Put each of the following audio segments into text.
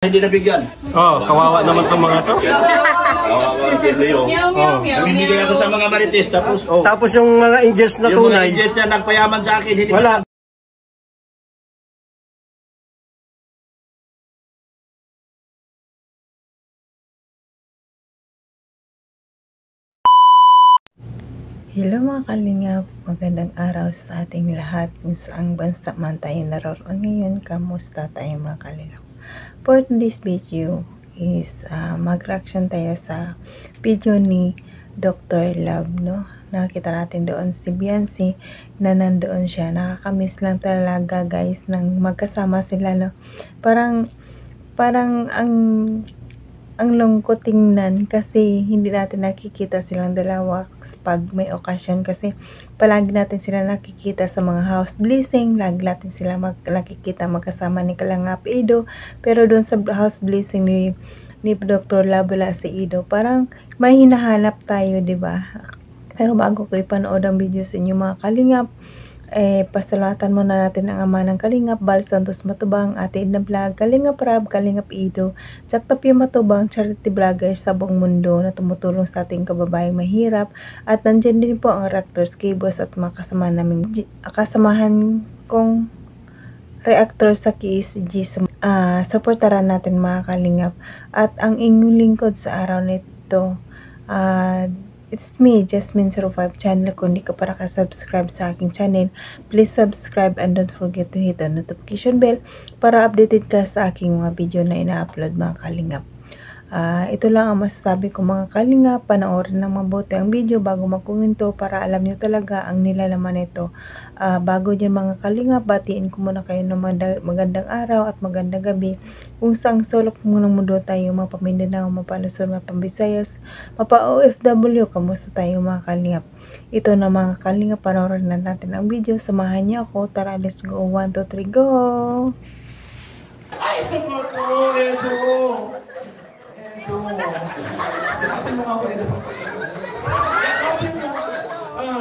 Hindi nabigyan. Oh, kawawa naman itong mga to. Kawawa si Leo. Hindi kaya ito sa mga marites. Tapos yung mga angels na tunay. Yung mga angels na nagpayaman sa akin. Hindi wala. Hello mga kalingap, magandang araw sa ating lahat kung saang bansa man tayo naroon ngayon. Kamusta tayo mga kalingap? For this video is mag-reaction tayo sa video ni Dr. Love, no? Nakita natin doon si Beyonce na nandoon siya. Nakakamiss lang talaga guys nang magkasama sila, no? Parang ang lungkot tingnan kasi hindi natin nakikita silang dalawa pag may okasyon, kasi palagi natin sila nakikita sa mga house blessing, lagi natin sila nakikita magkasama ni Kalingap Ido, pero doon sa house blessing ni Dr. Love wala si Ido. Parang may hinahanap tayo, di ba? Pero bago ko ipanood ang video sa inyo mga kalingap, pasalamatan muna natin ang ama ng Kalingap, Bal Santos Matubang, Ate Edna Vlog, Kalingap Rab, Kalingap Ido, Tsaktapyo Matubang, charity vloggers sa buong mundo na tumutulong sa ating kababayang mahirap. At nandyan din po ang reactors, K-Boss at mga kasamahan kong reactor sa KSG. Supportaran natin mga Kalingap. At ang inyong lingkod sa araw nito, it's me, Jasmine05 channel. Kung di ka para ka-subscribe sa aking channel, please subscribe and don't forget to hit the notification bell para updated ka sa aking mga video na ina-upload mga kalingap. Ito lang ang masasabi ko mga kalingap, panoorin ng mabuti ang video bago magkomento para alam nyo talaga ang nilalaman nito. Bago dyan mga kalingap, batiin ko muna kayo ng magandang araw at magandang gabi kung saang sulok mo ng mundo tayo, mga Pamindanao, mapalusor, mapambisayas, mapa-OFW, kamusta tayo mga kalingap. Ito na mga kalingap, panoorin na natin ang video, samahan niyo ako, tara let's go, 1, 2, 3, go! Ay, support ko, Edo! Kapin mo nga po, Edo. Kapin mo.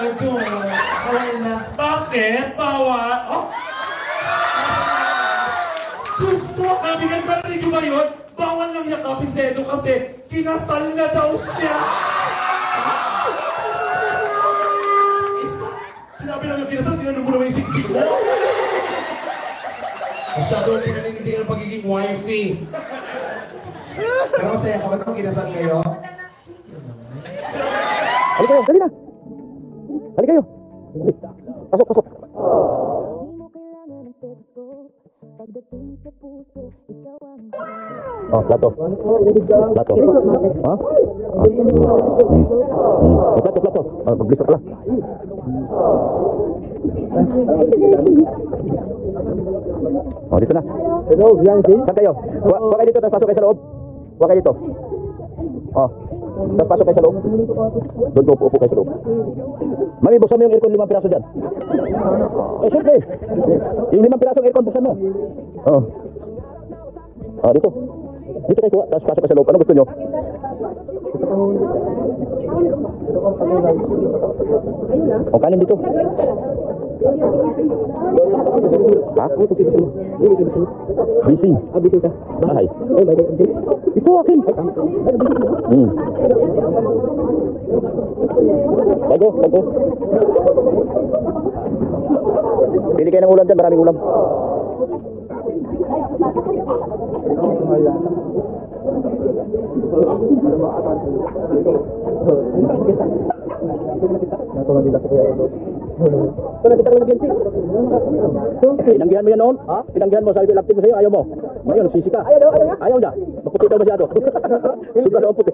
Edo. Bawal na. Bakit? Bawal? Oh? Diyos ko, kabigan ba rin ba yun? Bawal lang yakapin si Edo kasi kinasal na daw siya. Sinabi lang yung kinasal, tinanong mo naman yung siksik mo. Masyado pinanindigan ang pagiging wifey. Pero masaya ka ba itong kinasal kayo? Hali kayo, dali na! Hali kayo! Pasok, pasok! Oh, plato. Plato. Ha? Plato, plato. Pag-lista ka lang. Oh, dito na. Saan kayo? Huwag kayo dito, tapos pasok kayo sa loob. Huwag kayo dito. Oh, tapos pasok kayo sa loob. Doon po, upo kayo sa loob. Mami, buksan mo yung aircon, 5 piraso dyan. Siyempre. Yung 5 pirasong aircon, buksan mo. Oh. Ah, dito. Dito kayo kuha, tapos pasok kayo sa loob. Ano gusto nyo? O, kanin dito. Ha? Bising. Bising ka? Bahay. Ito akin. Bago. Pili kayo ng ulam dyan, maraming ulam. Pinanggihan mo yan noon? Ha? Pinanggihan mo, sabi ko laptin mo sa'yo, ayaw mo. Ngayon, sisi ka. Ayaw niya. Maputi daw masyado. Sobra daw puti.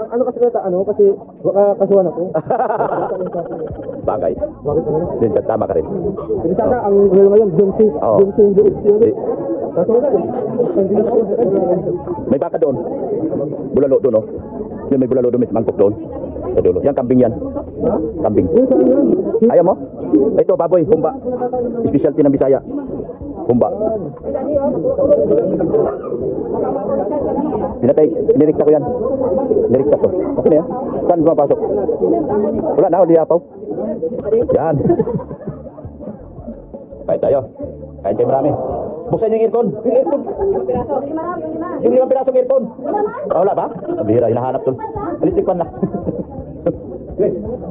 Ano kasi nata, kasi baka kasuhan ako. Bagay. Bakit ano? Din, tama ka rin. Hindi sana ang ngayon, Jonsi. Jonsi yung Jonsi. May baka doon. Bulalo doon, no? Yung may bulalo doon, may mangkok doon. Sa dulo. Yan, kambing yan. Kambing. Ayaw mo? Ito, baboy, humba. Specialty ng Bisaya. Humba. Pinirikta ko yan. Pinirikta ko. Okay na yan. Saan pumapasok? Wala na, liapaw. Yan. Kain tayo. Kain tayo marami. Buksan yung aircon. Yung aircon. Yung 5 pirasong aircon. Wala ba? Bihira, hinahanap doon. Electric fan na.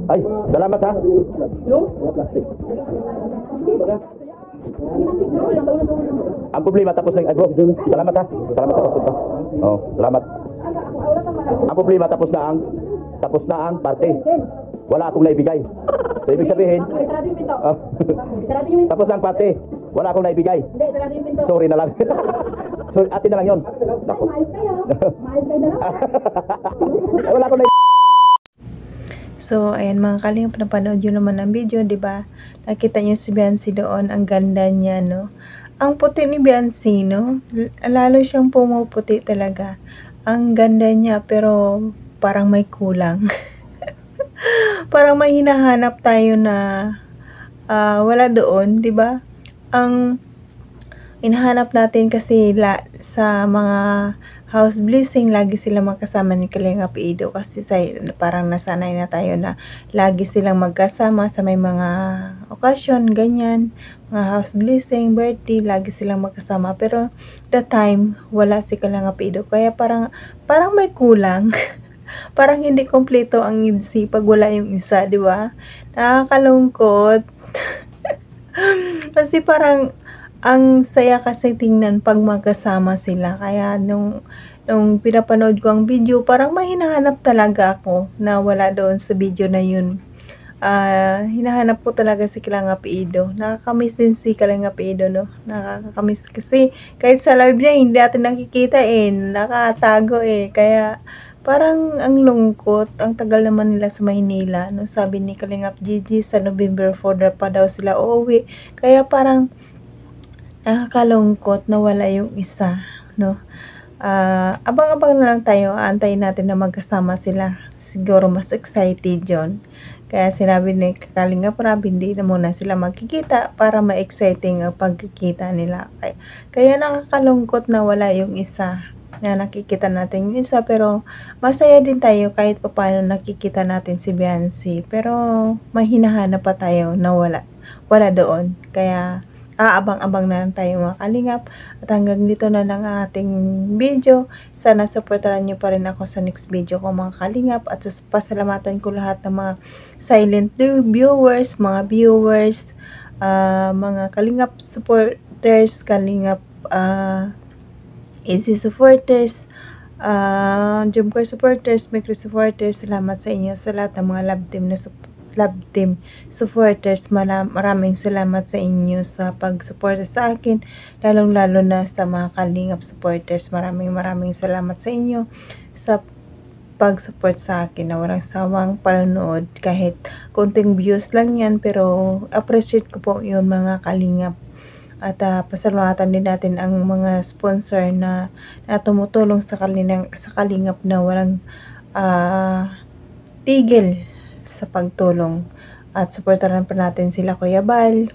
Ay, salamat ha. Ang problema tapos na yung bro. Salamat ha. Salamat sa pagpunta. Oh, salamat. Ang problema tapos na ang parte. Wala akong naibigay. So ibig sabihin, tapos na ang parte. Wala akong naibigay. Sorry na lang. Sorry, atin na lang 'yon. Nako. Wala akong naibigay. So, ayan mga kalingap, napanood yun naman ang video, di ba? Nakita nyo si Biancy doon, ang ganda niya, no? Ang puti ni Biancy, no? Lalo siyang pumuputi talaga. Ang ganda niya, pero parang may kulang. Parang may hinahanap tayo na wala doon, di ba? Ang hinahanap natin kasi sa mga house blessing, lagi silang magkasama ni Kalingap Ido kasi parang nasanay na tayo na lagi silang magkasama sa may mga okasyon, ganyan, mga house blessing, birthday, lagi silang magkasama. Pero the time, wala si Kalingap Ido, kaya parang may kulang. Parang hindi kompleto ang EDC pag wala yung isa, di ba? Nakakalungkot. Kasi parang ang saya kasi tingnan pag magkasama sila. Kaya nung pinapanood ko ang video, parang may hinahanap talaga ako na wala doon sa video na yun. Hinahanap ko talaga si Kalingap Ido. Nakakamiss din si Kalingap Ido, no? Nakakamiss kasi kahit sa live niya, hindi natin nakikita nakatago Kaya parang ang lungkot. Ang tagal naman nila sa Maynila, no? Sabi ni Kalingap Gigi sa November 4 pa daw sila uuwi. Kaya parang nakakalungkot na wala yung isa, no? Abang-abang na lang tayo, aantayin natin na magkasama sila. Siguro mas excited yun. Kaya sinabi ni Kalingap Rob, hindi na muna sila magkikita para ma-exciting ang pagkikita nila. Kaya nakakalungkot na wala yung isa. Na nakikita natin yung isa, pero masaya din tayo kahit paano nakikita natin si Biancy. Pero may hinahanap pa tayo na wala doon. Kaya aabang-abang na lang tayo mga kalingap. At hanggang dito na lang ang ating video. Sana supportaran nyo pa rin ako sa next video ko mga kalingap. At pasalamatan ko lahat ng mga silent viewers, mga kalingap supporters, kalingap easy supporters, Jumcore supporters, Micro supporters. Salamat sa inyo sa lahat ng mga love team supporters. Maraming salamat sa inyo sa pag-suporta sa akin, lalong-lalo na sa mga kalingap supporters. Maraming salamat sa inyo sa pag-support sa akin na walang sawang panonood. Kahit konting views lang yan, pero appreciate ko po yun mga kalingap. At pasalamatan din natin ang mga sponsor na tumutulong sa kalingap na walang tigil sa pagtulong. At supportaran pa natin sila Kuya Bal,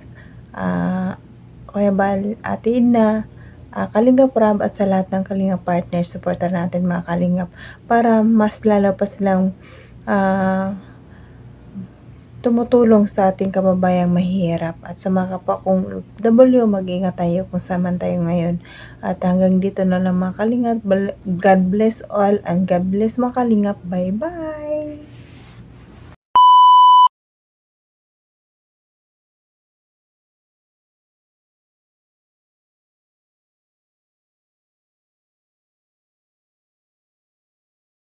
Ate Edna, Kalingap Rob, at sa lahat ng kalingap partners. Supportaran natin mga kalingap para mas lalo pa silang tumutulong sa ating kababayang mahirap. At sa mga kapwa kong W, mag-ingat tayo kung saan tayo ngayon. At hanggang dito na lang mga kalingap. God bless all and God bless mga kalingap. Bye bye.